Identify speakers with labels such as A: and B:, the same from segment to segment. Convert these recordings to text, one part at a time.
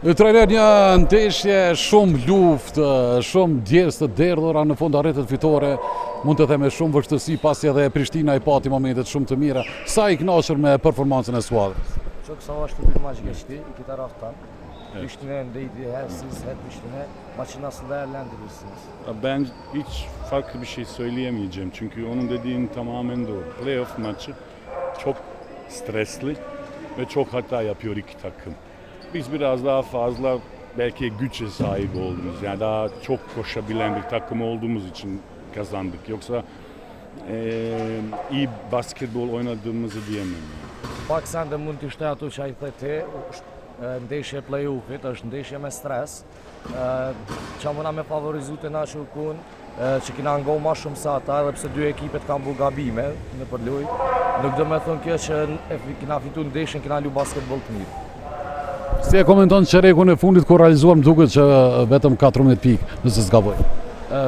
A: Trajner, një ndeshje shumë luftë, shumë djes të derdhura, në fund arritet fitore, mund të theme shumë vështësi, pasi edhe Prishtina i pati momentet shumë të mira. Sa i kënaqur me performancën e skuadrës?
B: Çok savaşlı bir maç geçti iki taraftan. Priştine öndeydi her Priştine. Maçı nasıl değerlendirirsiniz?
C: Ben hiç farklı bir şey söyleyemeyeceğim çünkü onun dediğin tamamen doğru. Playoff maçı çok stresli ve çok hata yapıyor iki takım. Biz biraz daha fazla belki güce sahip oldunuz. Yani daha çok koşabilen bir takım olduğumuz için kazandık. Yoksa iyi basketbol oynadığımızı diyemem.
B: Pak sen de mund të ishte ato që ai thotë, ndeshje play-offit, është ndeshje me stres. Që mëna me favorizu të na shukun, që kina ngo ma shumë sa ata, edhe pse dy ekipet kanë bu gabime në përlojë. Nuk do me thonë kjo që kina fitu ndeshjen, kina lu basketbol të mirë.
A: Si e komenton çerekun e fundit ku realizuar, më duket që vetëm 14 pikë, nëse s'gaboj.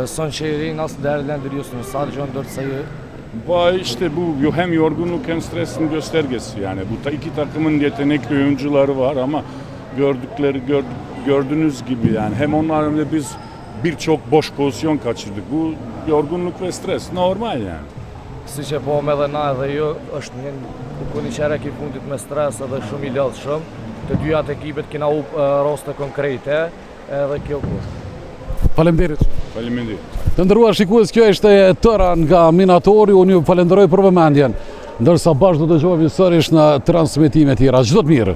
B: Son çeyreği nasıl değerlendiriyorsunuz? Sadece 14 sayı.
C: İşte bu hem yorgunluk hem stresin göstergesi yani. Bu iki takımın yetenekli oyuncuları var ama gördüğünüz gibi yani hem onlar hem de biz birçok boş pozisyon kaçırdık. Bu yorgunluk ve stres normal yani.
B: Siç e po me dhe na edhe jo, është një çerek i fundit me stres edhe shumë i lodhshëm. Të dyja ekipet kena u roste konkrete edhe kjo kushtet.
A: Faleminderit.
C: Faleminderit.
A: Të nderuar shikues, kjo ishte tëra nga Minatori, unë ju falenderoj për vëmendjen. Ndërsa bashkë do të dëgjohemi sërish në transmetime tjera. Çdo të mirë.